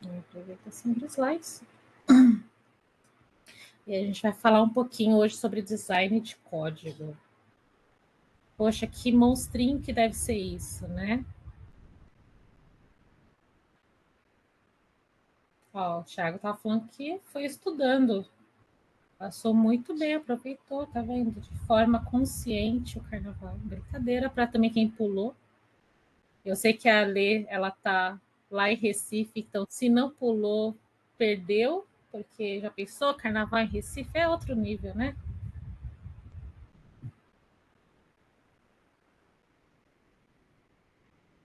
Vou aproveitar sempre slides. E a gente vai falar um pouquinho hoje sobre design de código. Poxa, que monstrinho que deve ser isso, né? Ó, o Thiago estava falando que foi estudando. Passou muito bem, aproveitou, tá vendo? De forma consciente o carnaval. Brincadeira para também quem pulou. Eu sei que a Lê, ela tá lá em Recife, então se não pulou, perdeu, porque já pensou, carnaval em Recife é outro nível, né?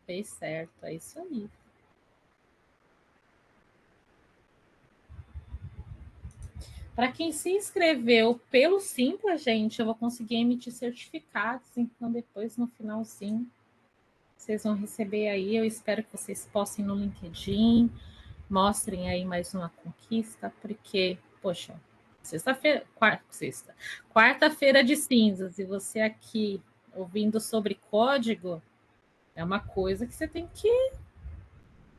Fez certo, é isso aí. Para quem se inscreveu pelo Simpla, gente, eu vou conseguir emitir certificados, então depois no finalzinho vocês vão receber aí. Eu espero que vocês postem no LinkedIn, mostrem aí mais uma conquista, porque, poxa, sexta-feira, quarta-feira de cinzas, e você aqui ouvindo sobre código, é uma coisa que você tem que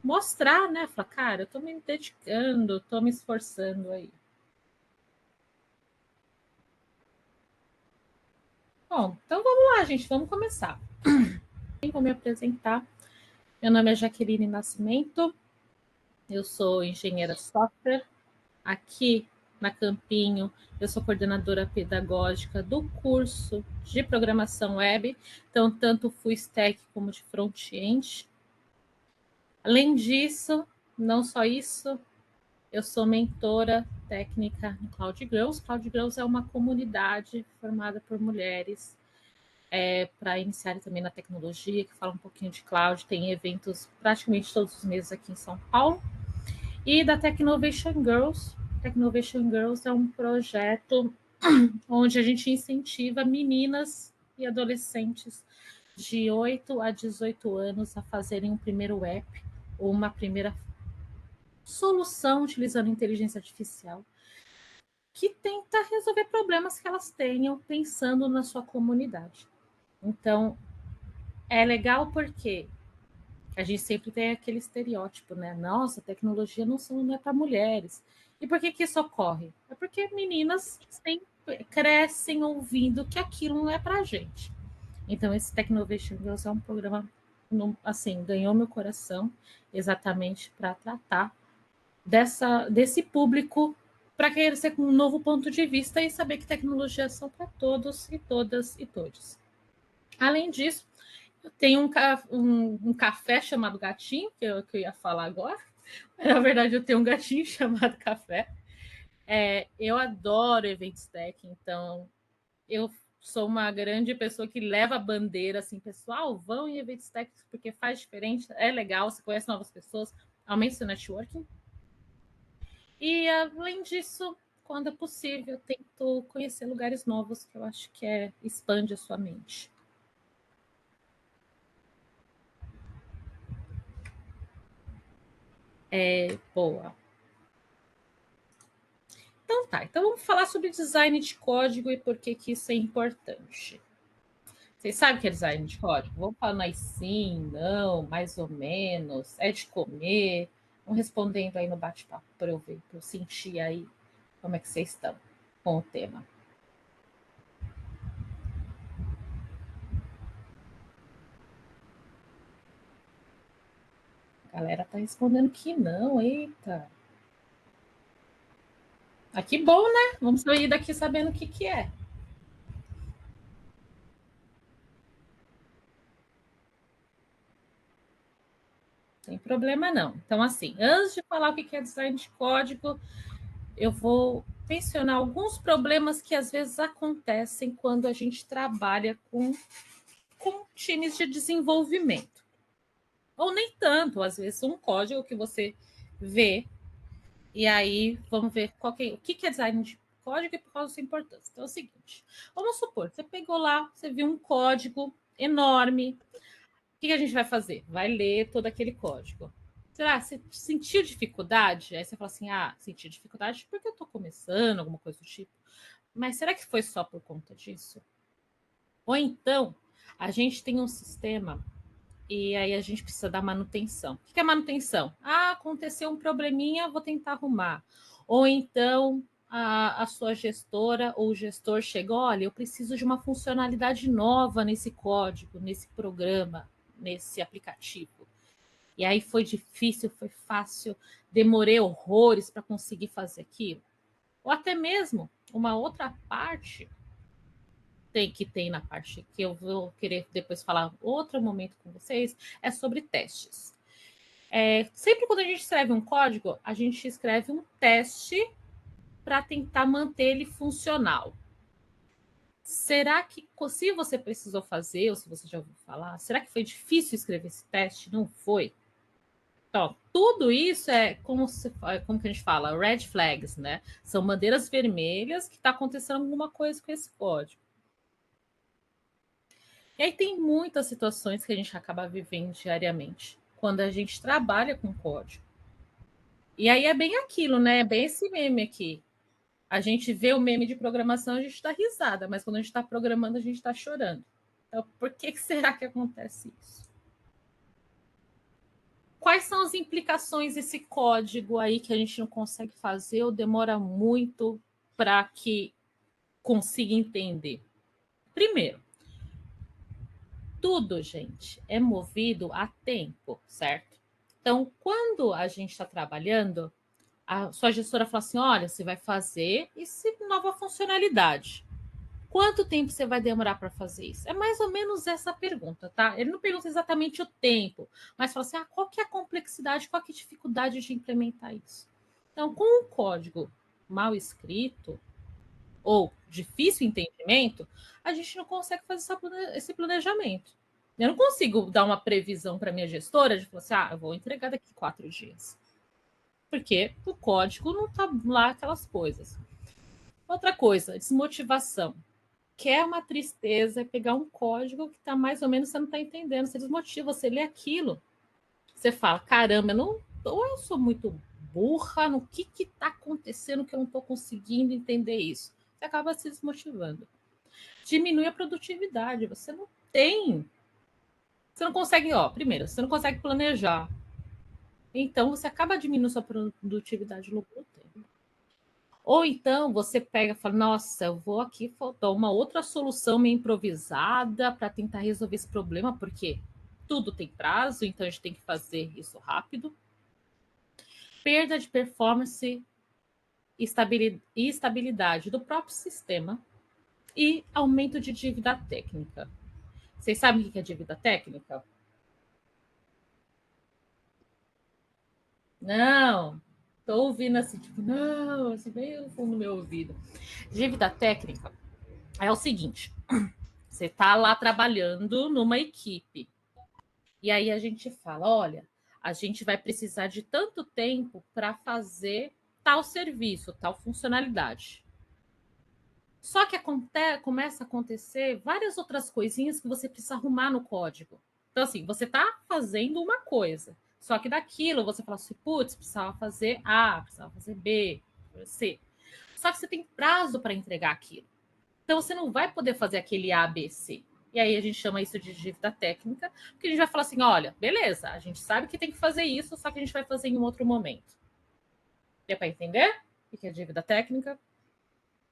mostrar, né? Falar, cara, eu tô me dedicando, tô me esforçando aí. Bom, então vamos lá, gente, vamos começar. Vou me apresentar. Meu nome é Jaqueline Nascimento, eu sou engenheira de software. Aqui na Campinho, eu sou coordenadora pedagógica do curso de programação web, então tanto full stack como de front-end. Além disso, não só isso, eu sou mentora técnica no Cloud Girls. Cloud Girls é uma comunidade formada por mulheres para iniciarem também na tecnologia, que fala um pouquinho de cloud, tem eventos praticamente todos os meses aqui em São Paulo. E da Technovation Girls. Technovation Girls é um projeto onde a gente incentiva meninas e adolescentes de 8 a 18 anos a fazerem um primeiro app ou uma primeira solução utilizando inteligência artificial que tenta resolver problemas que elas tenham pensando na sua comunidade. Então, é legal porque a gente sempre tem aquele estereótipo, né? Nossa, tecnologia não é para mulheres. E por que isso ocorre? É porque meninas sempre crescem ouvindo que aquilo não é para a gente. Então, esse Technovation Girls é um programa, assim, ganhou meu coração exatamente para tratar desse público, para querer ser com um novo ponto de vista e saber que tecnologias são para todos e todas e todos. Além disso, eu tenho um café chamado Gatinho, que eu ia falar agora. Na verdade, eu tenho um gatinho chamado Café. Eu adoro eventos tech, então eu sou uma grande pessoa que leva a bandeira assim, pessoal, vão em eventos tech porque faz diferente, é legal, você conhece novas pessoas, aumenta seu networking. E além disso, quando é possível, eu tento conhecer lugares novos, que eu acho que expande a sua mente. Boa. Então tá, então vamos falar sobre design de código e por que isso é importante. Vocês sabem o que é design de código? Vamos falar sim, não, mais ou menos, é de comer. Vão respondendo aí no bate-papo para eu ver, para eu sentir aí como é que vocês estão com o tema. A galera tá respondendo que não, eita. Ah, que bom, né? Vamos sair daqui sabendo o que é. Tem problema não. Então, assim, antes de falar o que é design de código, eu vou mencionar alguns problemas que às vezes acontecem quando a gente trabalha com times de desenvolvimento. Ou nem tanto, às vezes um código que você vê, e aí vamos ver o que é design de código e por causa da sua importância. Então é o seguinte, vamos supor, você pegou lá, você viu um código enorme, o que a gente vai fazer? Vai ler todo aquele código. Será? Você sentiu dificuldade? Aí você fala assim, senti dificuldade porque eu estou começando, alguma coisa do tipo. Mas será que foi só por conta disso? Ou então, a gente tem um sistema e aí a gente precisa dar manutenção. O que é manutenção? Ah, aconteceu um probleminha, vou tentar arrumar. Ou então a sua gestora ou o gestor chegou, olha, eu preciso de uma funcionalidade nova nesse código, nesse programa, nesse aplicativo. E aí foi difícil, foi fácil, demorei horrores para conseguir fazer aquilo. Ou até mesmo uma outra parte tem na parte que eu vou querer depois falar outro momento com vocês, é sobre testes. Sempre quando a gente escreve um código, a gente escreve um teste para tentar manter ele funcional. Será que, se você precisou fazer, ou se você já ouviu falar, será que foi difícil escrever esse teste? Não foi? Então, tudo isso é como que a gente fala, red flags, né? São bandeiras vermelhas que está acontecendo alguma coisa com esse código. E aí tem muitas situações que a gente acaba vivendo diariamente, quando a gente trabalha com código. E aí é bem aquilo, né? É bem esse meme aqui. A gente vê o meme de programação, a gente dá risada, mas quando a gente está programando, a gente está chorando. Então, por que será que acontece isso? Quais são as implicações desse código aí que a gente não consegue fazer ou demora muito para que consiga entender? Primeiro, tudo, gente, é movido a tempo, certo? Então, quando a gente está trabalhando, a sua gestora fala assim: olha, você vai fazer essa nova funcionalidade. Quanto tempo você vai demorar para fazer isso? É mais ou menos essa pergunta, tá? Ele não pergunta exatamente o tempo, mas fala assim: qual que é a complexidade, qual que é a dificuldade de implementar isso? Então, com um código mal escrito ou difícil entendimento, a gente não consegue fazer esse planejamento. Eu não consigo dar uma previsão para minha gestora de falar assim: eu vou entregar daqui 4 dias. Porque o código não está lá aquelas coisas. Outra coisa, desmotivação. Que é uma tristeza pegar um código que está mais ou menos, você não está entendendo, você desmotiva, você lê aquilo, você fala, caramba, ou eu sou muito burra, no que está acontecendo que eu não estou conseguindo entender isso? Você acaba se desmotivando. Diminui a produtividade, você não consegue, primeiro, você não consegue planejar. Então, você acaba diminuindo sua produtividade no tempo. Ou então você pega e fala, nossa, eu vou aqui dar uma outra solução meio improvisada para tentar resolver esse problema, porque tudo tem prazo, então a gente tem que fazer isso rápido. Perda de performance e estabilidade do próprio sistema e aumento de dívida técnica. Vocês sabem o que é dívida técnica? Não, estou ouvindo assim, tipo, não, assim, bem no fundo do meu ouvido. Dívida técnica é o seguinte: você está lá trabalhando numa equipe. E aí a gente fala: olha, a gente vai precisar de tanto tempo para fazer tal serviço, tal funcionalidade. Só que começa a acontecer várias outras coisinhas que você precisa arrumar no código. Então, assim, você está fazendo uma coisa, só que daquilo você fala assim: putz, precisava fazer A, precisava fazer B, C. Só que você tem prazo para entregar aquilo. Então, você não vai poder fazer aquele A, B, C. E aí a gente chama isso de dívida técnica, porque a gente vai falar assim: olha, beleza, a gente sabe que tem que fazer isso, só que a gente vai fazer em um outro momento. Deu para entender o que é dívida técnica?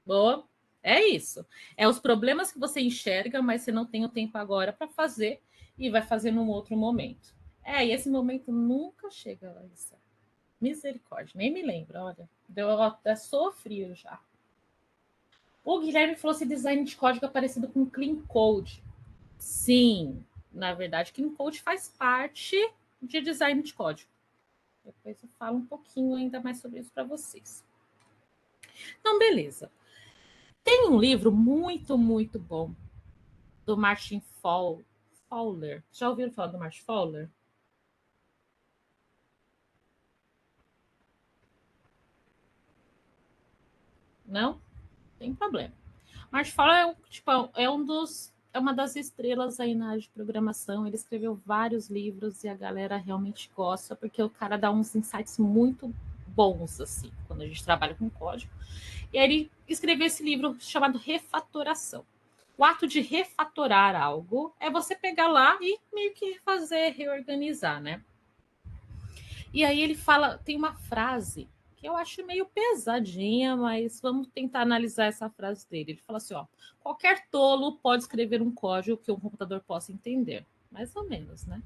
Boa. É isso. É os problemas que você enxerga, mas você não tem o tempo agora para fazer e vai fazer num outro momento. E esse momento nunca chega, Larissa. Misericórdia, nem me lembro, olha. Deu até sofrido já. O Guilherme falou se design de código é parecido com clean code. Sim, na verdade, clean code faz parte de design de código. Depois eu falo um pouquinho ainda mais sobre isso para vocês. Então, beleza. Tem um livro muito, muito bom do Martin Fowler. Já ouviram falar do Martin Fowler? Não? Tem problema. Martin Fowler é uma das estrelas aí na área de programação. Ele escreveu vários livros e a galera realmente gosta, porque o cara dá uns insights muito bons, assim, quando a gente trabalha com código. E aí ele escreveu esse livro chamado Refatoração. O ato de refatorar algo é você pegar lá e meio que refazer, reorganizar, né? E aí ele fala, tem uma frase que eu acho meio pesadinha, mas vamos tentar analisar essa frase dele. Ele fala assim, ó, qualquer tolo pode escrever um código que um computador possa entender. Mais ou menos, né?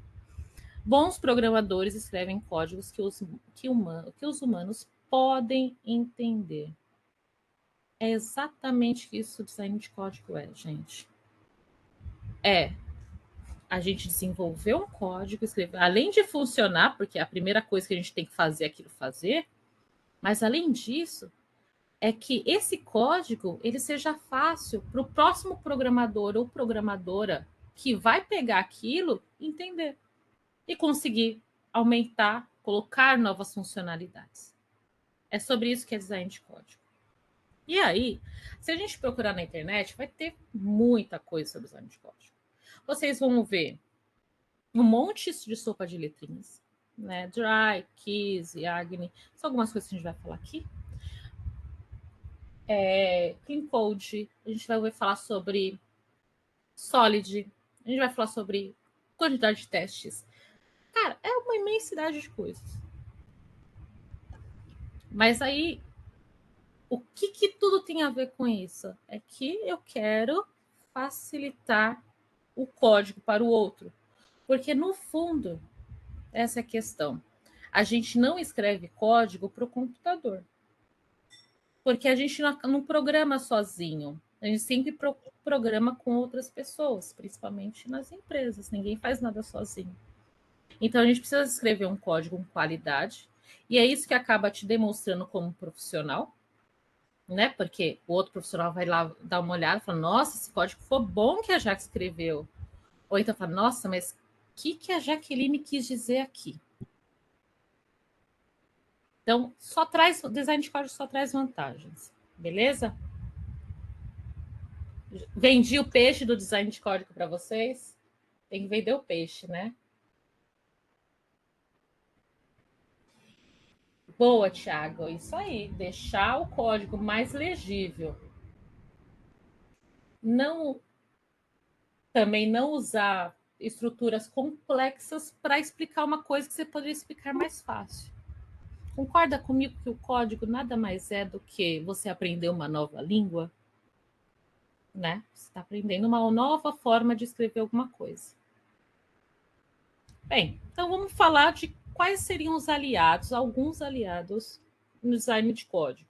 Bons programadores escrevem códigos que os humanos podem entender. É exatamente isso que o design de código é, gente. É a gente desenvolver um código, escrever, além de funcionar, porque a primeira coisa que a gente tem que fazer é aquilo fazer, mas além disso, é que esse código ele seja fácil para o próximo programador ou programadora que vai pegar aquilo e entender e conseguir aumentar, colocar novas funcionalidades. É sobre isso que é design de código. E aí, se a gente procurar na internet, vai ter muita coisa sobre design de código. Vocês vão ver um monte de sopa de letrinhas, né? Dry, Keys, Agni, são algumas coisas que a gente vai falar aqui. Clean Code, a gente vai ouvir falar sobre Solid, a gente vai falar sobre quantidade de testes. Cara, é uma imensidade de coisas. Mas aí, o que tudo tem a ver com isso? É que eu quero facilitar o código para o outro. Porque, no fundo, essa é a questão. A gente não escreve código para o computador. Porque a gente não programa sozinho. A gente sempre programa com outras pessoas, principalmente nas empresas. Ninguém faz nada sozinho. Então, a gente precisa escrever um código com qualidade. E é isso que acaba te demonstrando como profissional, né? Porque o outro profissional vai lá dar uma olhada e fala, nossa, esse código foi bom que a Jaque escreveu. Ou então fala, nossa, mas o que a Jaqueline quis dizer aqui? Então, o design de código só traz vantagens, beleza? Vendi o peixe do design de código para vocês. Tem que vender o peixe, né? Boa, Thiago. Isso aí. Deixar o código mais legível. Também não usar estruturas complexas para explicar uma coisa que você poderia explicar mais fácil. Concorda comigo que o código nada mais é do que você aprender uma nova língua? Né? Você está aprendendo uma nova forma de escrever alguma coisa. Bem, então vamos falar de quais seriam os aliados, alguns aliados no design de código.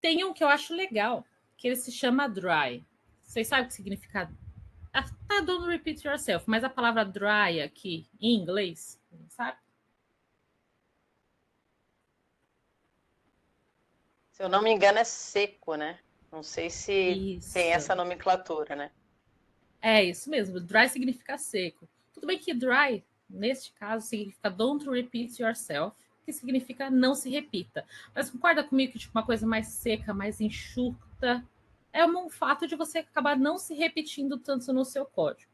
Tem um que eu acho legal, que ele se chama dry. Vocês sabem o que significa? Tá, don't repeat yourself, mas a palavra dry aqui, em inglês, sabe? Se eu não me engano, é seco, né? Não sei se Isso. tem essa nomenclatura, né? É isso mesmo. Dry significa seco. Tudo bem que dry, neste caso, significa don't repeat yourself, que significa não se repita. Mas concorda comigo que tipo, uma coisa mais seca, mais enxuta, é um fato de você acabar não se repetindo tanto no seu código.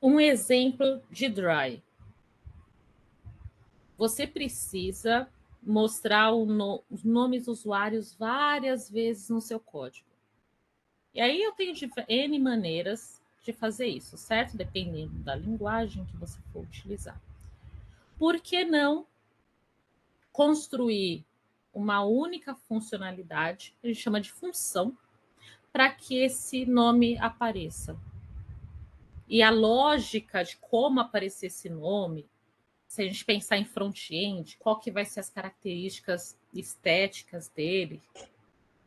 Um exemplo de dry. Você precisa mostrar os nomes usuários várias vezes no seu código. E aí eu tenho N maneiras de fazer isso, certo? Dependendo da linguagem que você for utilizar. Por que não construir uma única funcionalidade, que a gente chama de função, para que esse nome apareça? E a lógica de como aparecer esse nome, se a gente pensar em front-end, qual que vai ser as características estéticas dele?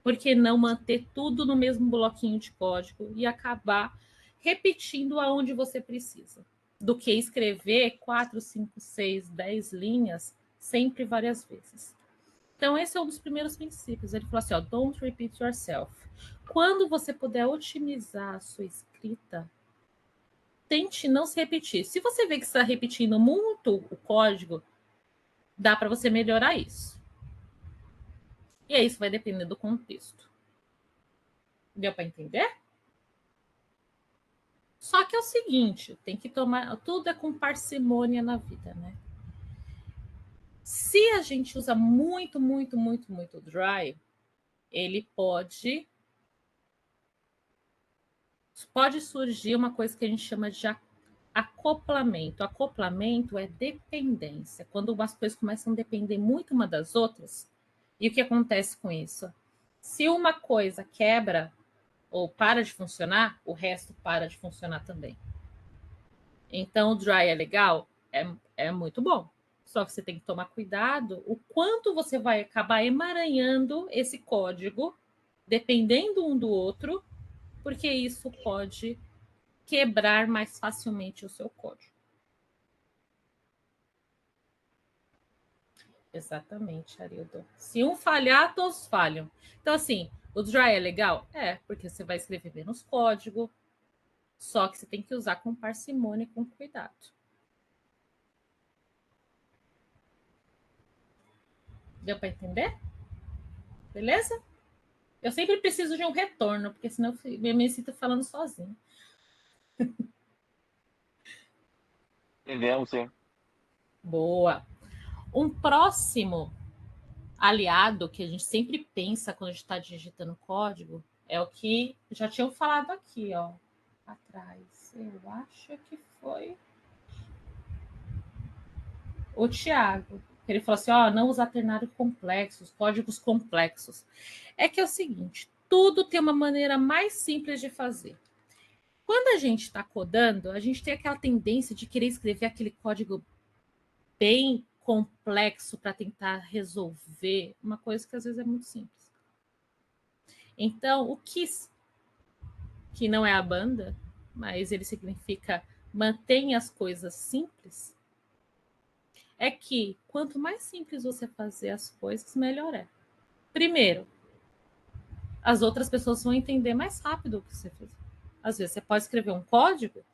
Por que não manter tudo no mesmo bloquinho de código e acabar repetindo aonde você precisa? Do que escrever 4, 5, 6, 10 linhas sempre várias vezes. Então, esse é um dos primeiros princípios. Ele falou assim, ó, don't repeat yourself. Quando você puder otimizar a sua escrita, tente não se repetir. Se você vê que está repetindo muito o código, dá para você melhorar isso. E aí isso vai depender do contexto. Deu para entender? Só que é o seguinte, tem que tomar... Tudo é com parcimônia na vida, né? Se a gente usa muito o dry, ele pode surgir uma coisa que a gente chama de acoplamento. Acoplamento é dependência. Quando as coisas começam a depender muito uma das outras, e o que acontece com isso? Se uma coisa quebra ou para de funcionar, o resto para de funcionar também. Então, o dry é legal? É muito bom. Só que você tem que tomar cuidado o quanto você vai acabar emaranhando esse código, dependendo um do outro, porque isso pode quebrar mais facilmente o seu código. Exatamente, Arildo. Se um falhar, todos falham. Então, assim, o dry é legal? É, porque você vai escrever menos código, só que você tem que usar com parcimônia e com cuidado. Deu para entender? Beleza? Eu sempre preciso de um retorno, porque senão eu me sinto falando sozinho. Entendemos, sim. Boa. Um próximo aliado que a gente sempre pensa quando a gente está digitando código é o que já tinham falado aqui, ó, atrás. Eu acho que foi o Tiago. Ele falou assim, ó, não usar ternário complexos, códigos complexos. É que é o seguinte, tudo tem uma maneira mais simples de fazer. Quando a gente está codando, a gente tem aquela tendência de querer escrever aquele código bem complexo para tentar resolver uma coisa que às vezes é muito simples. Então, o KISS, que não é a banda, mas ele significa mantém as coisas simples, é que quanto mais simples você fazer as coisas, melhor é. Primeiro, as outras pessoas vão entender mais rápido o que você fez. Às vezes você pode escrever um código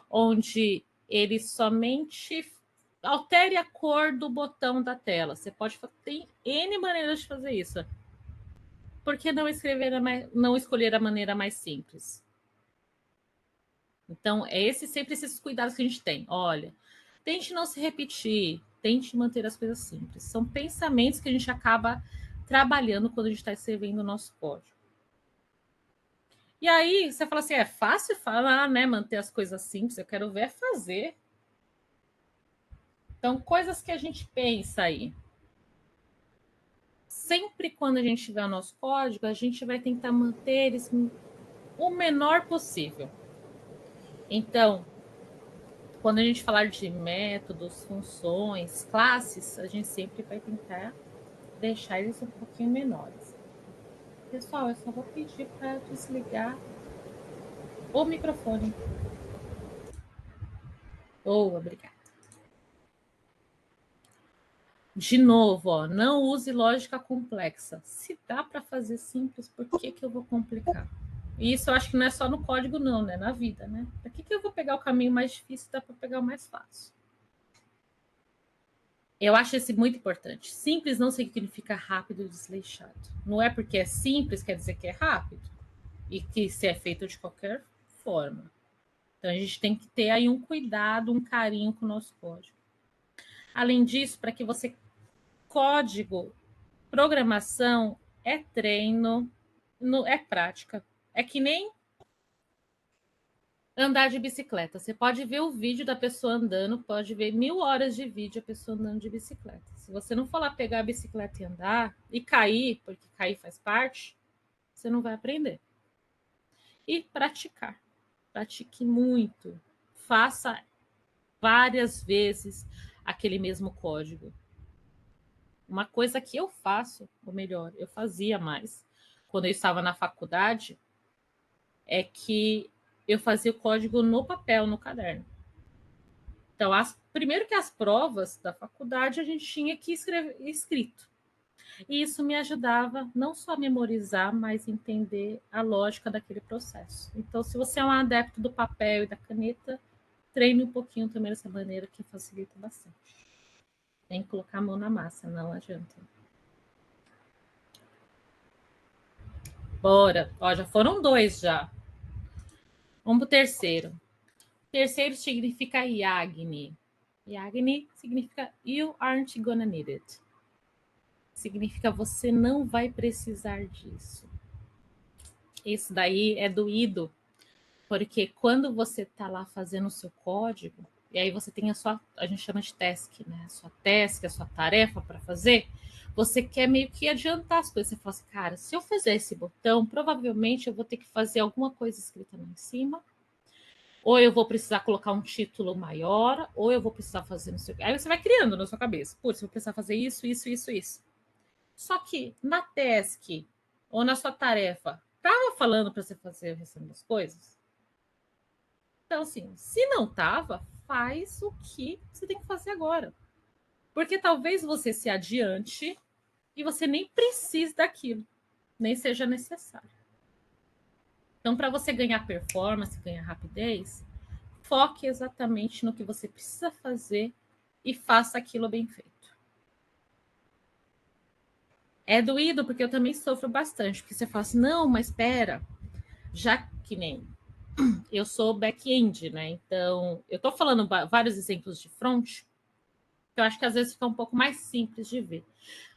onde ele somente altere a cor do botão da tela. Você pode tem N maneiras de fazer isso. Por que não escolher a maneira mais simples? Então, sempre esses cuidados que a gente tem. Olha, tente não se repetir, tente manter as coisas simples. São pensamentos que a gente acaba trabalhando quando a gente está escrevendo o nosso código. E aí, você fala assim, é fácil falar, né? Manter as coisas simples, eu quero ver fazer. Então, coisas que a gente pensa aí. Sempre quando a gente tiver o nosso código, a gente vai tentar manter eles o menor possível. Então, quando a gente falar de métodos, funções, classes, a gente sempre vai tentar deixar eles um pouquinho menores. Pessoal, eu só vou pedir para desligar o microfone. Obrigada. De novo, ó, não use lógica complexa. Se dá para fazer simples, por que eu vou complicar? E isso eu acho que não é só no código, não, né? Na vida, né? Para que eu vou pegar o caminho mais difícil se dá para pegar o mais fácil? Eu acho esse muito importante. Simples não significa rápido e desleixado. Não é porque é simples quer dizer que é rápido e que se é feito de qualquer forma. Então a gente tem que ter aí um cuidado, um carinho com o nosso código. Além disso, para que você código, programação é treino, é prática. É que nem andar de bicicleta. Você pode ver o vídeo da pessoa andando, pode ver 1000 horas de vídeo a pessoa andando de bicicleta. Se você não for lá pegar a bicicleta e andar, e cair, porque cair faz parte, você não vai aprender. E praticar. Pratique muito. Faça várias vezes aquele mesmo código. Uma coisa que eu faço, ou melhor, eu fazia mais, quando eu estava na faculdade, é que eu fazia o código no papel, no caderno. Então, primeiro que as provas da faculdade a gente tinha que escrever escrito. E isso me ajudava não só a memorizar, mas entender a lógica daquele processo. Então, se você é um adepto do papel e da caneta, treine um pouquinho também dessa maneira, que facilita bastante. Tem que colocar a mão na massa, não adianta. Bora. Ó, já foram 2 já. Vamos para o terceiro. O terceiro significa Yagni. Yagni significa You aren't gonna need it. significa você não vai precisar disso. Isso daí é doído, porque quando você está lá fazendo o seu código, e aí você tem a gente chama de task, né? A sua task, a sua tarefa para fazer, você quer meio que adiantar as coisas. Você fala assim, cara, se eu fizer esse botão, provavelmente eu vou ter que fazer alguma coisa escrita lá em cima, ou eu vou precisar colocar um título maior, ou eu vou precisar fazer não sei o quê. Aí você vai criando na sua cabeça. Putz, eu vou precisar fazer isso, isso, isso, isso. Só que na task ou na sua tarefa, estava falando para você fazer o restante das coisas? Então, assim, se não estava, faz o que você tem que fazer agora. Porque talvez você se adiante e você nem precise daquilo, nem seja necessário. Então, para você ganhar performance, ganhar rapidez, foque exatamente no que você precisa fazer e faça aquilo bem feito. É doído porque eu também sofro bastante, porque você fala assim, não, mas espera, já que nem eu sou back-end, né? Então, eu estou falando vários exemplos de front, que eu acho que às vezes fica um pouco mais simples de ver.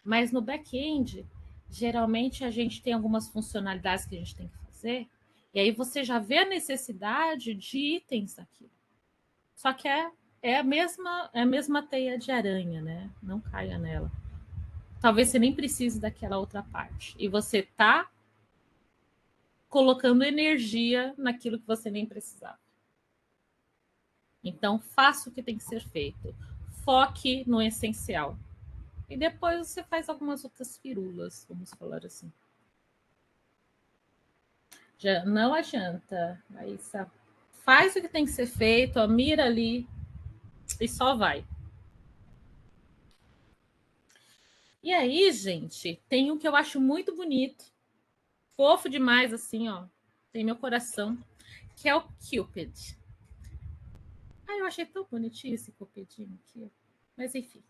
Mas no back-end, geralmente a gente tem algumas funcionalidades que a gente tem que fazer, e aí você já vê a necessidade de itens daquilo. Só que é a mesma teia de aranha, né? Não caia nela. Talvez você nem precise daquela outra parte. E você está colocando energia naquilo que você nem precisava. Então, faça o que tem que ser feito. Foque no essencial. E depois você faz algumas outras firulas, vamos falar assim. Já não adianta, Raíssa. Faz o que tem que ser feito, ó, mira ali e só vai. E aí, gente, tem um que eu acho muito bonito, fofo demais, assim, ó. Tem meu coração, que é o Cupid. Ah, eu achei tão bonitinho esse Cupidinho aqui. Mas enfim.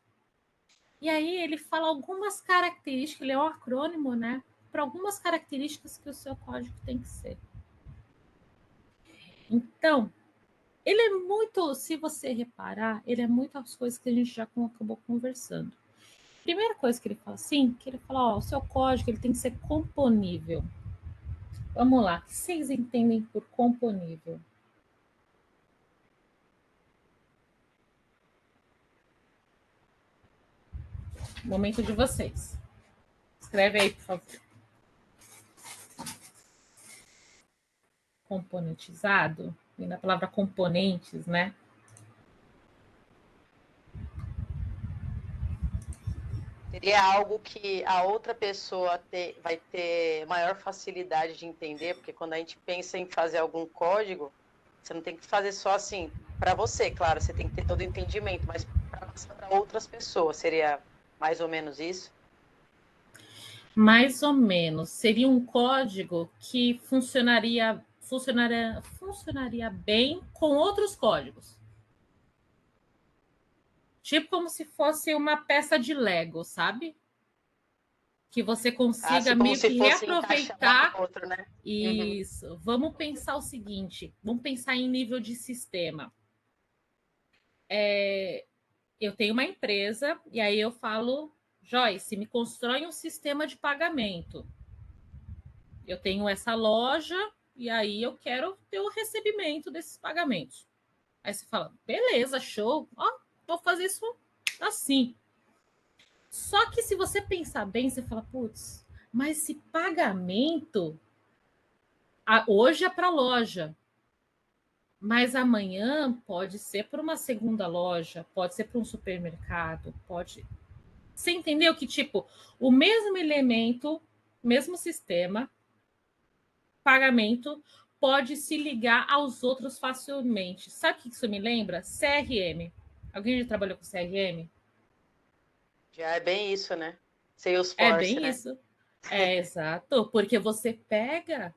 E aí ele fala algumas características, ele é um acrônimo, né? Para algumas características que o seu código tem que ser. Então, ele é muito, se você reparar, ele é muito as coisas que a gente já acabou conversando. Primeira coisa que ele fala assim, que ele fala, ó, o seu código ele tem que ser componível. Vamos lá, o que vocês entendem por componível? Momento de vocês. Escreve aí, por favor. Componentizado, vem da palavra componentes, né? Seria algo que a outra pessoa vai ter maior facilidade de entender, porque quando a gente pensa em fazer algum código, você não tem que fazer só assim para você, claro, você tem que ter todo o entendimento, mas para passar para outras pessoas, seria mais ou menos isso? Mais ou menos. Seria um código que funcionaria bem com outros códigos. Tipo como se fosse uma peça de Lego, sabe? Que você consiga Assim como meio se que fosse encaixar um reaproveitar. no outro, né? Uhum. Isso. Vamos pensar o seguinte: vamos pensar em nível de sistema. Eu tenho uma empresa e aí eu falo, Joyce, me constrói um sistema de pagamento. Eu tenho essa loja e aí eu quero ter o recebimento desses pagamentos. Aí você fala, beleza, show, ó, vou fazer isso assim. Só que se você pensar bem, você fala, putz, mas esse pagamento hoje é para a loja, mas amanhã pode ser para uma segunda loja, pode ser para um supermercado, pode. Você entendeu que, tipo, o mesmo elemento, mesmo sistema, pagamento, pode se ligar aos outros facilmente. Sabe o que isso me lembra? CRM. Alguém já trabalhou com CRM? Já é bem isso, né? É Salesforce, bem né? isso. É exato, porque você pega,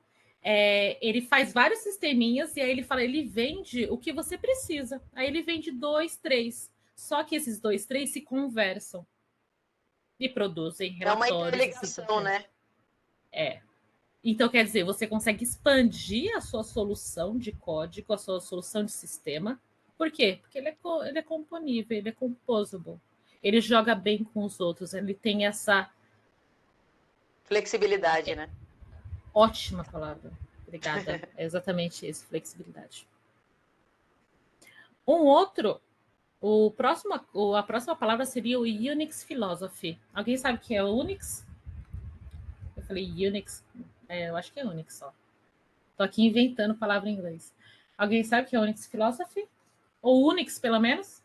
ele faz vários sisteminhas e aí ele fala, ele vende o que você precisa. Aí ele vende 2, 3. Só que esses 2, 3 se conversam e produzem É uma relatórios assim por interligação, né? diante. É. Então, quer dizer, você consegue expandir a sua solução de código, a sua solução de sistema. Por quê? Porque ele é componível, ele é composable. Ele joga bem com os outros, ele tem essa Flexibilidade, né? Ótima palavra. Obrigada. É exatamente isso, flexibilidade. A próxima palavra seria o Unix Philosophy. Alguém sabe o que é o Unix? Eu falei Unix. Eu acho que é Unix só. Tô aqui inventando palavra em inglês. Alguém sabe o que é Unix Philosophy? Ou Unix, pelo menos?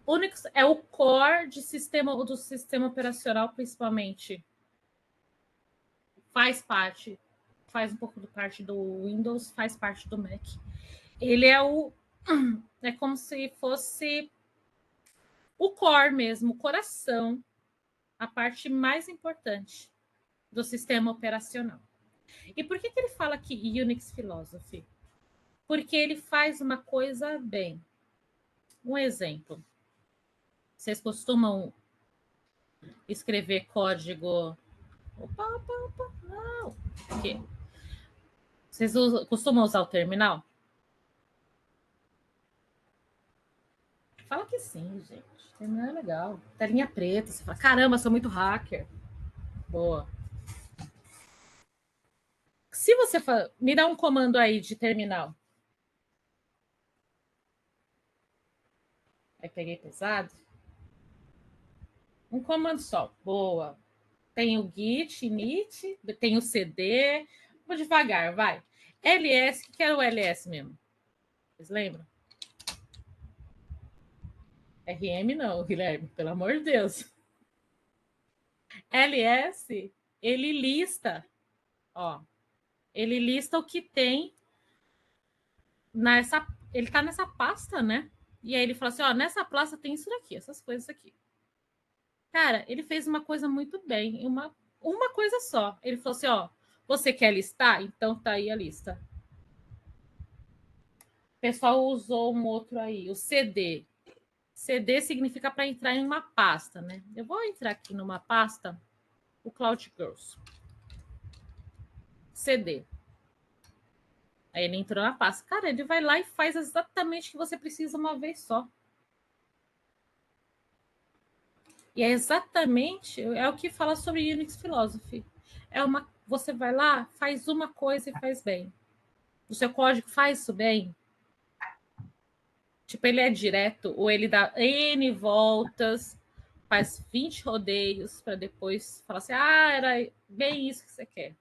Unix é o core do sistema operacional, principalmente. Faz um pouco de parte do Windows, faz parte do Mac. Ele é como se fosse o core mesmo, o coração, a parte mais importante do sistema operacional. E por que ele fala aqui Unix Philosophy? Porque ele faz uma coisa bem. Um exemplo. Vocês costumam escrever código... Opa, não. Aqui. Vocês costumam usar o terminal? Fala que sim, gente. Terminal é legal. Telinha preta. Você fala, caramba, sou muito hacker. Boa. Se você me dá um comando aí de terminal. Aí peguei pesado. Um comando só. Boa. Tem o git, init, tem o cd. Vou devagar, vai. ls, o que era o ls mesmo? Vocês lembram? RM não, Guilherme, pelo amor de Deus. ls, ele lista, ó, ele lista o que tem nessa, ele tá nessa pasta, né? E aí ele fala assim, ó, nessa pasta tem isso daqui, essas coisas aqui. Cara, ele fez uma coisa muito bem, uma coisa só. Ele falou assim, ó, você quer listar? Então tá aí a lista. O pessoal usou um outro aí, o CD. CD significa para entrar em uma pasta, né? Eu vou entrar aqui numa pasta, o Cloud Girls. CD. Aí ele entrou na pasta. Cara, ele vai lá e faz exatamente o que você precisa uma vez só. E é exatamente o que fala sobre Unix Philosophy. Você vai lá, faz uma coisa e faz bem. O seu código faz isso bem. Tipo, ele é direto, ou ele dá N voltas, faz 20 rodeios para depois falar assim, era bem isso que você quer.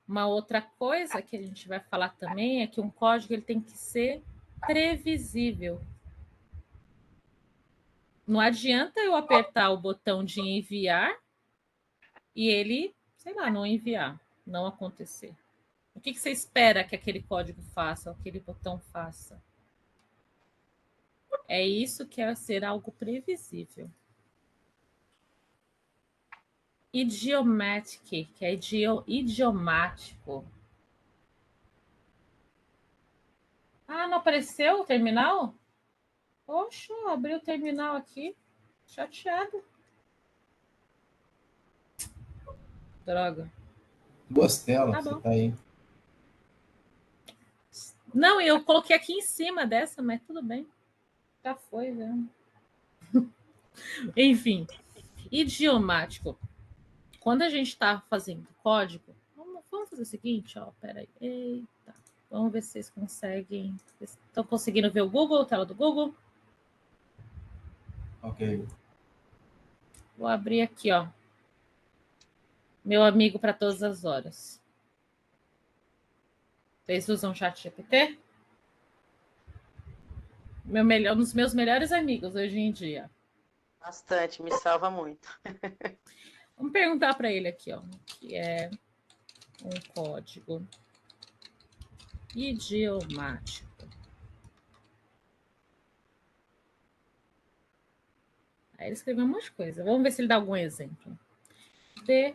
Uma outra coisa que a gente vai falar também é que um código ele tem que ser previsível. Não adianta eu apertar o botão de enviar e ele, sei lá, não enviar, não acontecer. O que você espera que aquele código faça, aquele botão faça? É isso que é ser algo previsível. Idiomatic, que é idiomático. Ah, não apareceu o terminal? Poxa, abri o terminal aqui. Chateado. Droga. Duas telas, Tá você tá aí. Não, eu coloquei aqui em cima dessa, mas tudo bem. Já foi, já. Enfim, idiomático. Quando a gente está fazendo código, vamos fazer o seguinte, ó, peraí. Eita. Vamos ver se vocês conseguem. Estão conseguindo ver o Google, a tela do Google? Ok. Vou abrir aqui, ó. Meu amigo para todas as horas. Vocês usam o ChatGPT? Um dos meus melhores amigos hoje em dia. Bastante, me salva muito. Vamos perguntar para ele aqui, ó, que é um código idiomático. Aí ele escreveu um monte de coisa. Vamos ver se ele dá algum exemplo. Dê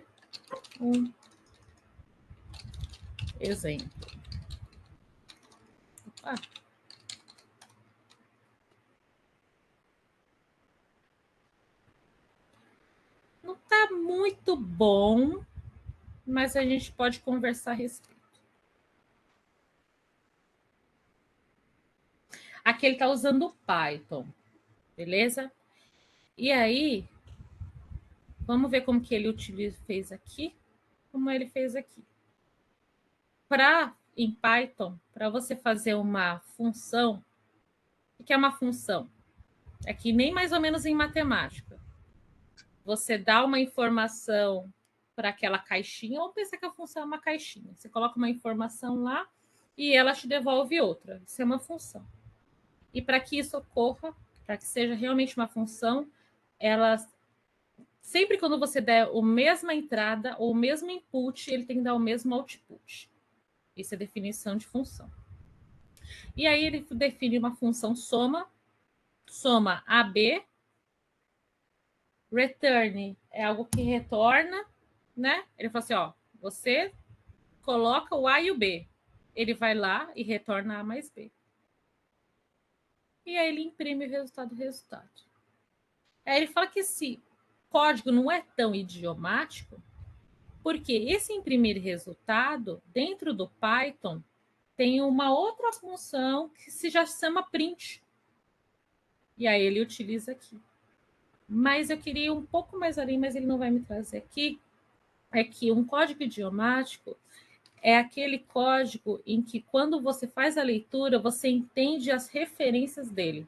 um exemplo. Opa. Não está muito bom, mas a gente pode conversar a respeito. Aqui ele está usando o Python. Beleza? E aí, vamos ver como que ele fez aqui, como ele fez aqui. Em Python, para você fazer uma função, o que é uma função? É que nem mais ou menos em matemática. Você dá uma informação para aquela caixinha, ou pensa que a função é uma caixinha. Você coloca uma informação lá e ela te devolve outra. Isso é uma função. E para que isso ocorra, para que seja realmente uma função, ela sempre quando você der a mesma entrada ou o mesmo input, ele tem que dar o mesmo output. Isso é definição de função. E aí ele define uma função soma AB. Return é algo que retorna, né? Ele fala assim, ó, você coloca o A e o B. Ele vai lá e retorna A mais B. E aí ele imprime o resultado. Aí ele fala que esse código não é tão idiomático, porque esse imprimir resultado, dentro do Python, tem uma outra função que se já chama print. E aí ele utiliza aqui. Mas eu queria um pouco mais além, mas ele não vai me trazer aqui, é que um código idiomático é aquele código em que, quando você faz a leitura, você entende as referências dele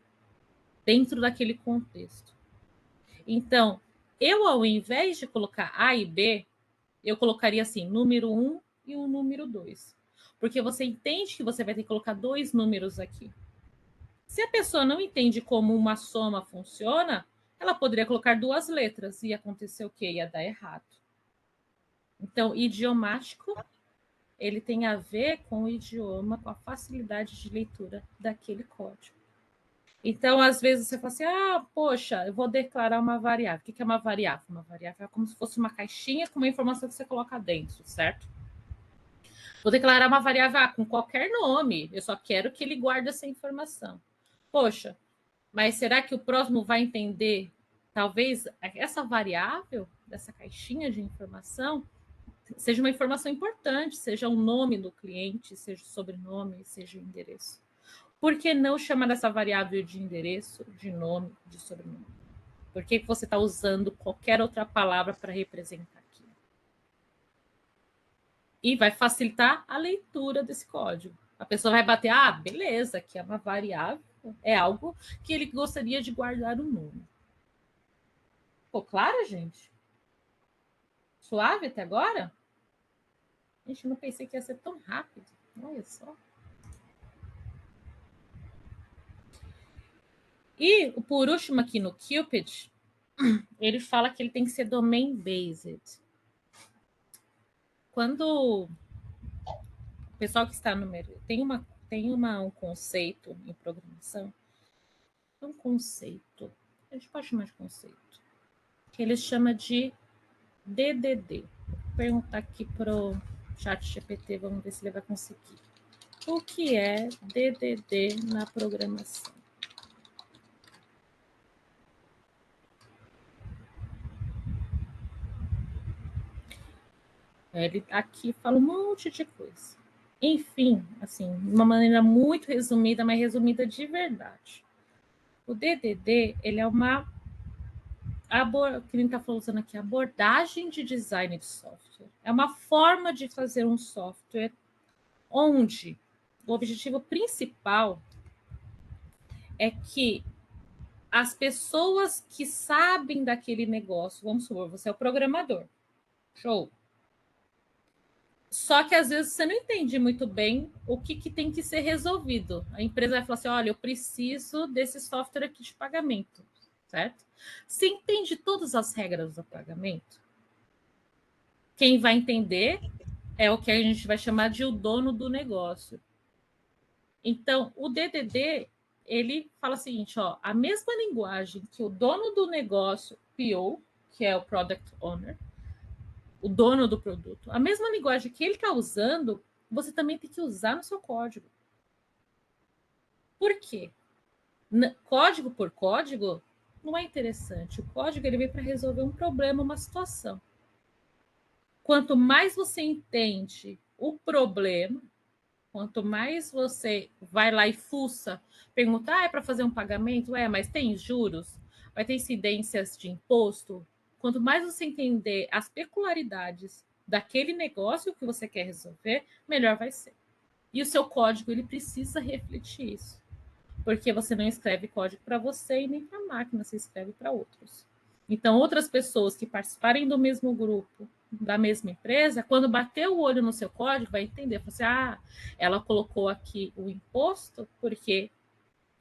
dentro daquele contexto. Então, eu, ao invés de colocar A e B, eu colocaria assim, número 1 e o número 2. Porque você entende que você vai ter que colocar 2 números aqui. Se a pessoa não entende como uma soma funciona, ela poderia colocar 2 letras e acontecer o quê? Ia dar errado. Então, idiomático, ele tem a ver com o idioma, com a facilidade de leitura daquele código. Então, às vezes, você fala assim, poxa, eu vou declarar uma variável. O que é uma variável? Uma variável é como se fosse uma caixinha com uma informação que você coloca dentro, certo? Vou declarar uma variável com qualquer nome, eu só quero que ele guarde essa informação. Poxa, mas será que o próximo vai entender, talvez, essa variável, dessa caixinha de informação, seja uma informação importante, seja o nome do cliente, seja o sobrenome, seja o endereço. Por que não chamar essa variável de endereço, de nome, de sobrenome? Por que você está usando qualquer outra palavra para representar aquilo? E vai facilitar a leitura desse código. A pessoa vai bater, beleza, aqui é uma variável, é algo que ele gostaria de guardar o nome. Ficou claro, gente? Suave até agora? Gente, eu não pensei que ia ser tão rápido. Olha só. E, por último, aqui no Cupid, ele fala que ele tem que ser domain-based. Quando o pessoal que está no mercado tem um conceito em programação, a gente pode chamar de conceito, que ele chama de DDD. Vou perguntar aqui para o ChatGPT, vamos ver se ele vai conseguir. O que é DDD na programação? Ele aqui fala um monte de coisa. Enfim, assim, de uma maneira muito resumida, mas resumida de verdade. O DDD, ele é uma que a gente está usando aqui, abordagem de design de software. É uma forma de fazer um software onde o objetivo principal é que as pessoas que sabem daquele negócio, vamos supor, você é o programador, show. Só que às vezes você não entende muito bem o que tem que ser resolvido. A empresa vai falar assim, olha, eu preciso desse software aqui de pagamento, certo? Você entende todas as regras do pagamento? Quem vai entender é o que a gente vai chamar de o dono do negócio. Então, o DDD, ele fala o seguinte, ó, a mesma linguagem que o dono do negócio, PO, que é o Product Owner, o dono do produto, a mesma linguagem que ele está usando, você também tem que usar no seu código. Por quê? Código por código não é interessante. O código ele vem para resolver um problema, uma situação. Quanto mais você entende o problema, Quanto mais você vai lá e fuça, perguntar, é para fazer um pagamento? Mas tem juros? Vai ter incidências de imposto? Quanto mais você entender as peculiaridades daquele negócio que você quer resolver, melhor vai ser. E o seu código, ele precisa refletir isso. Porque você não escreve código para você e nem para a máquina, você escreve para outros. Então, outras pessoas que participarem do mesmo grupo, da mesma empresa, quando bater o olho no seu código, vai entender, assim, ela colocou aqui o imposto porque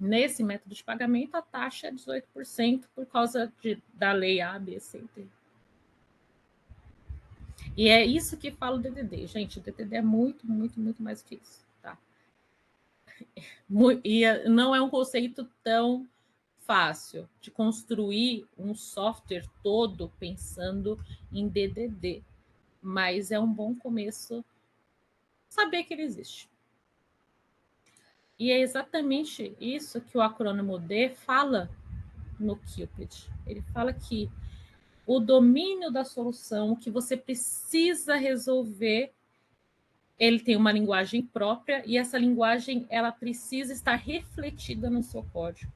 nesse método de pagamento a taxa é 18% por causa da lei A, B, C e D. E é isso que fala o DDD. Gente, o DDD é muito, muito, muito mais que isso, tá? E não é um conceito tão fácil de construir um software todo pensando em DDD, mas é um bom começo saber que ele existe. E é exatamente isso que o acrônimo D fala no Cupid. Ele fala que o domínio da solução que você precisa resolver, ele tem uma linguagem própria e essa linguagem ela precisa estar refletida no seu código,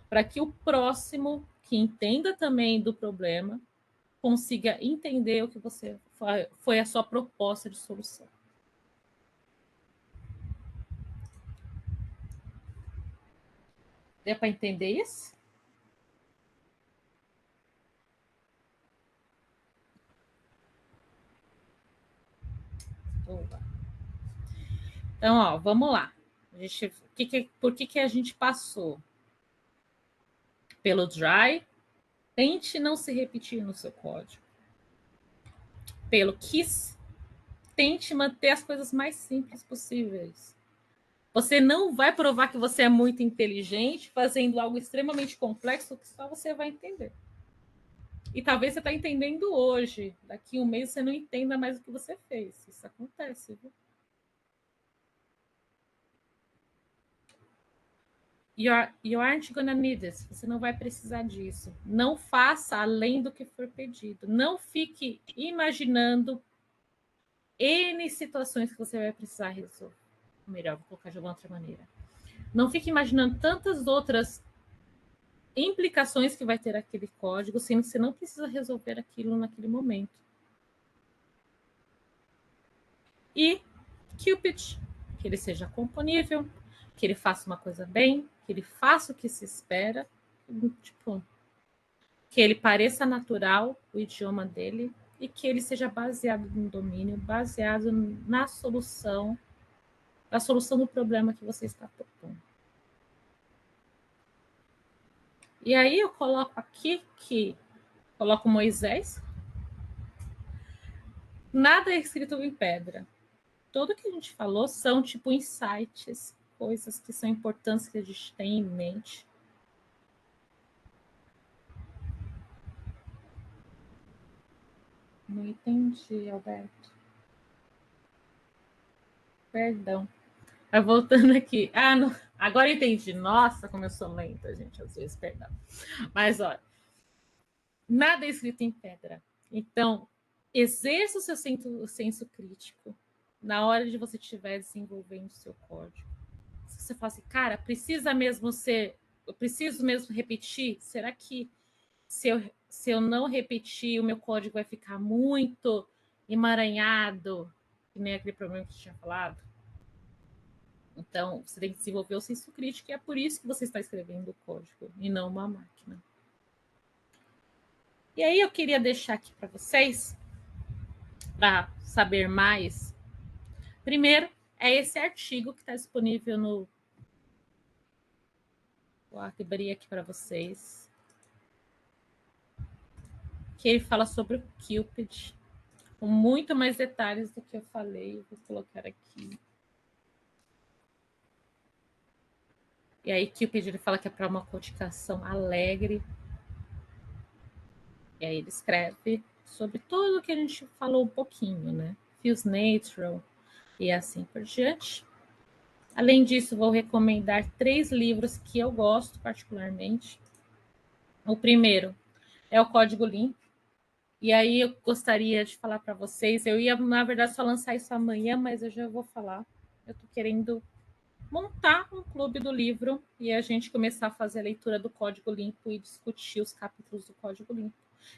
para que o próximo que entenda também do problema consiga entender o que você foi a sua proposta de solução. Deu para entender isso? Então, ó, vamos lá. Por que a gente passou pelo dry? Tente não se repetir no seu código. Pelo kiss, tente manter as coisas mais simples possíveis. Você não vai provar que você é muito inteligente fazendo algo extremamente complexo que só você vai entender. E talvez você está entendendo hoje. Daqui a um mês você não entenda mais o que você fez. Isso acontece, viu? You aren't gonna need this. Você não vai precisar disso. Não faça além do que for pedido. Não fique imaginando N situações que você vai precisar resolver. Melhor, vou colocar de uma outra maneira. Não fique imaginando tantas outras implicações que vai ter aquele código, sendo que você não precisa resolver aquilo naquele momento. E Cupid, que ele seja componível, que ele faça uma coisa bem, que ele faça o que se espera, tipo, que ele pareça natural, o idioma dele, e que ele seja baseado no domínio, baseado na solução, a solução do problema que você está propondo. E aí eu coloco aqui que coloco Moisés. Nada é escrito em pedra. Tudo que a gente falou são tipo insights, coisas que são importantes que a gente tem em mente. Não entendi, Alberto. Perdão. Vai voltando aqui. Não. Agora entendi. Nossa, como eu sou lenta, gente, às vezes, perdão. Mas, olha, nada é escrito em pedra. Então, exerça o seu senso crítico na hora de você estiver desenvolvendo o seu código. Se você fala assim, cara, precisa mesmo ser... Eu preciso mesmo repetir? Será que se eu não repetir, o meu código vai ficar muito emaranhado? Que nem aquele problema que eu tinha falado. Então, você tem que desenvolver o senso crítico e é por isso que você está escrevendo o código e não uma máquina. E aí eu queria deixar aqui para vocês, para saber mais. Primeiro, é esse artigo que está disponível no... Vou abrir aqui para vocês. Que ele fala sobre o Cupid, com muito mais detalhes do que eu falei. Vou colocar aqui. E aí, Cupid, ele fala que é para uma codificação alegre. E aí ele escreve sobre tudo o que a gente falou um pouquinho, né? Feels natural e assim por diante. Além disso, vou recomendar 3 livros que eu gosto particularmente. O primeiro é o Código Limpo. E aí eu gostaria de falar para vocês, eu ia, na verdade, só lançar isso amanhã, mas eu já vou falar. eu estou querendo montar um clube do livro e a gente começar a fazer a leitura do Código Limpo e discutir os capítulos do Código Limpo.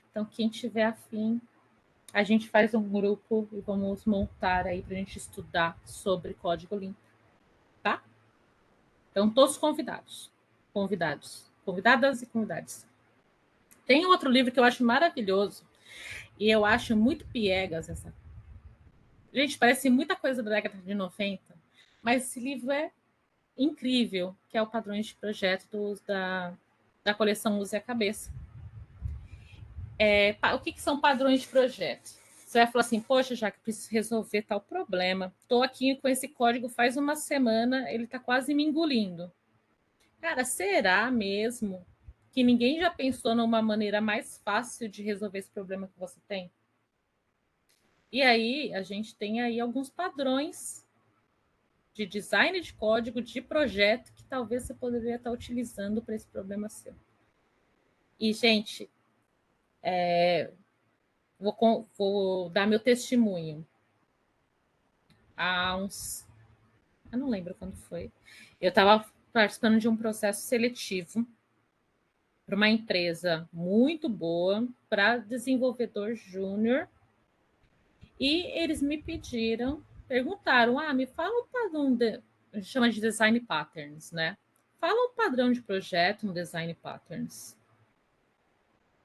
Então, quem tiver afim, a gente faz um grupo e vamos montar aí para a gente estudar sobre Código Limpo, tá? Então, todos convidadas e convidados. Tem outro livro que eu acho maravilhoso e eu acho muito piegas essa. Gente, parece muita coisa da década de 90, mas esse livro é incrível, que é o Padrões de Projeto da coleção Use a Cabeça. O que são padrões de projeto? Você vai falar assim, poxa, já que preciso resolver tal problema. Estou aqui com esse código faz uma semana, ele está quase me engolindo. Cara, será mesmo que ninguém já pensou numa maneira mais fácil de resolver esse problema que você tem? E aí, a gente tem aí alguns padrões de design de código, de projeto, que talvez você poderia estar utilizando para esse problema seu. E, gente, vou dar meu testemunho. Eu não lembro quando foi. Eu estava participando de um processo seletivo para uma empresa muito boa, para desenvolvedor júnior, e eles me perguntaram, me fala um padrão, a gente chama de design patterns, né? Fala um padrão de projeto no design patterns.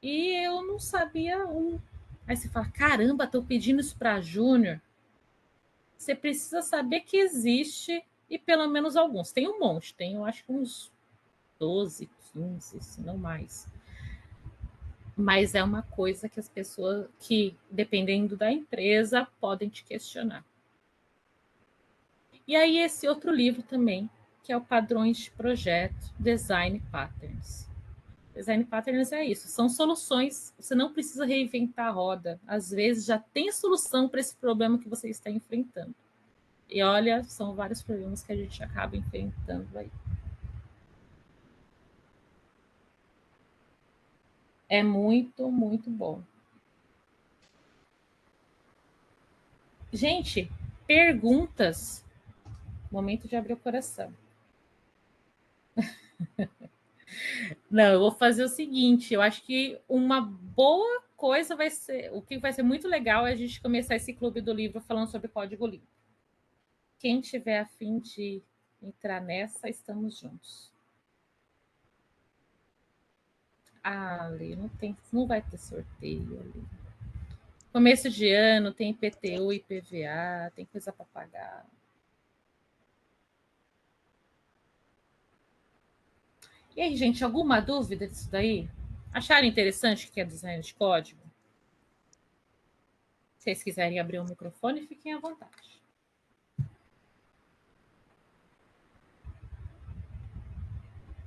E eu não sabia um. Aí você fala, caramba, estou pedindo isso para júnior. Você precisa saber que existe, e pelo menos alguns. Tem um monte, tem eu acho que uns 12, 15, se não mais. Mas é uma coisa que as pessoas, que dependendo da empresa, podem te questionar. E aí esse outro livro também, que é o Padrões de Projeto, Design Patterns. Design Patterns é isso, são soluções, você não precisa reinventar a roda. Às vezes já tem solução para esse problema que você está enfrentando. E olha, são vários problemas que a gente acaba enfrentando aí. É muito, muito bom. Gente, perguntas. Momento de abrir o coração. Não, eu vou fazer o seguinte, eu acho que uma boa coisa vai ser, o que vai ser muito legal é a gente começar esse clube do livro falando sobre código limpo. Quem tiver a fim de entrar nessa, estamos juntos. Ali, não vai ter sorteio ali. Começo de ano, tem IPTU, IPVA, tem coisa para pagar. E aí, gente, alguma dúvida disso daí? Acharam interessante o que é design de código? Se vocês quiserem abrir o microfone, fiquem à vontade.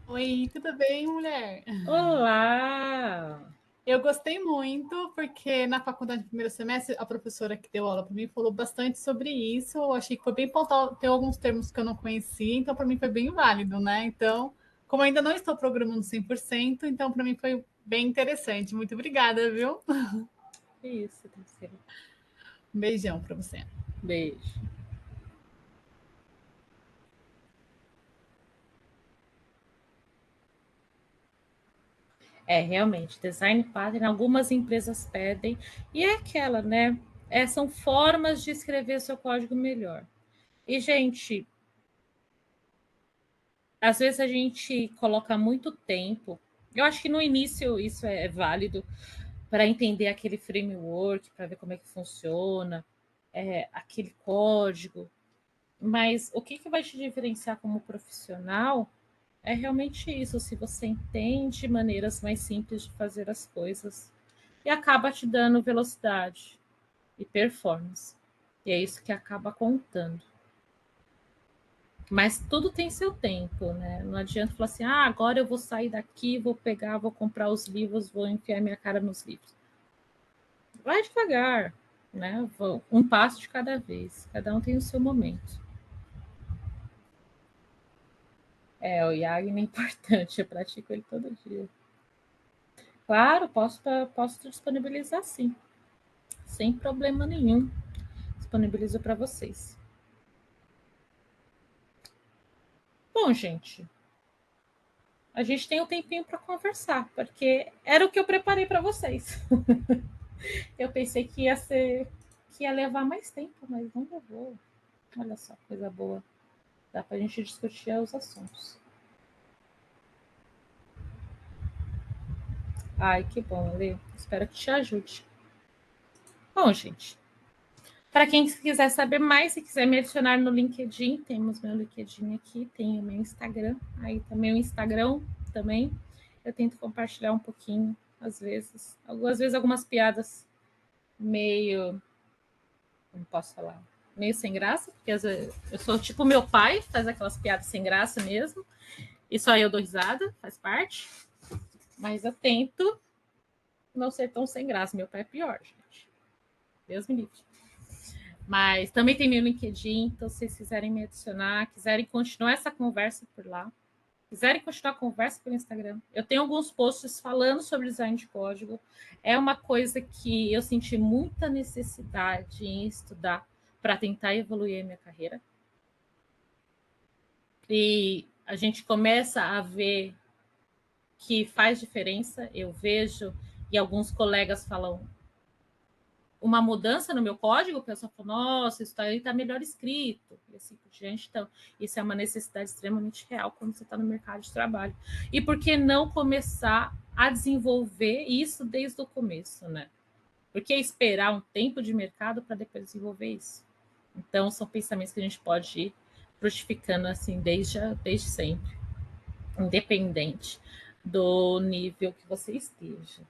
Oi, tudo bem, mulher? Olá! Eu gostei muito, porque na faculdade de primeiro semestre, a professora que deu aula para mim falou bastante sobre isso. Eu achei que foi bem pontual, tem alguns termos que eu não conhecia, então para mim foi bem válido, né? Então, como ainda não estou programando 100%, então para mim foi bem interessante. Muito obrigada, viu? Que isso, terceiro. Um beijão para você. Beijo. Realmente, design pattern, algumas empresas pedem, e é aquela, né? São formas de escrever seu código melhor. E, gente, às vezes a gente coloca muito tempo. Eu acho que no início isso é válido para entender aquele framework, para ver como é que funciona, aquele código. Mas o que vai te diferenciar como profissional é realmente isso, se você entende maneiras mais simples de fazer as coisas e acaba te dando velocidade e performance. E é isso que acaba contando. Mas tudo tem seu tempo, né? Não adianta falar assim, agora eu vou sair daqui, vou pegar, vou comprar os livros, vou enfiar minha cara nos livros. Vai devagar, né? Um passo de cada vez. Cada um tem o seu momento. O Yagni é importante, eu pratico ele todo dia. Claro, posso disponibilizar sim. Sem problema nenhum. Disponibilizo para vocês. Bom, gente, a gente tem um tempinho para conversar, porque era o que eu preparei para vocês. Eu pensei que ia levar mais tempo, mas não levou. Olha só, coisa boa. Dá para a gente discutir os assuntos. Ai, que bom, Lê. Espero que te ajude. Bom, gente, para quem quiser saber mais, se quiser me adicionar no LinkedIn, temos meu LinkedIn aqui, tem o meu Instagram, aí também o Instagram também. Eu tento compartilhar um pouquinho, às vezes algumas piadas meio, não posso falar, meio sem graça, porque às vezes eu sou tipo meu pai, faz aquelas piadas sem graça mesmo, e só eu dou risada, faz parte. Mas eu tento não ser tão sem graça. Meu pai é pior, gente. Deus me livre. Mas também tem meu LinkedIn, então se vocês quiserem me adicionar, quiserem continuar essa conversa por lá, quiserem continuar a conversa pelo Instagram, eu tenho alguns posts falando sobre design de código. É uma coisa que eu senti muita necessidade em estudar para tentar evoluir a minha carreira. E a gente começa a ver que faz diferença. Eu vejo, e alguns colegas falam, uma mudança no meu código, o pessoal fala, nossa, isso aí está melhor escrito, e assim por diante. Então, isso é uma necessidade extremamente real quando você está no mercado de trabalho. E por que não começar a desenvolver isso desde o começo, né? Por que esperar um tempo de mercado para depois desenvolver isso? Então, são pensamentos que a gente pode ir frutificando assim desde sempre, independente do nível que você esteja.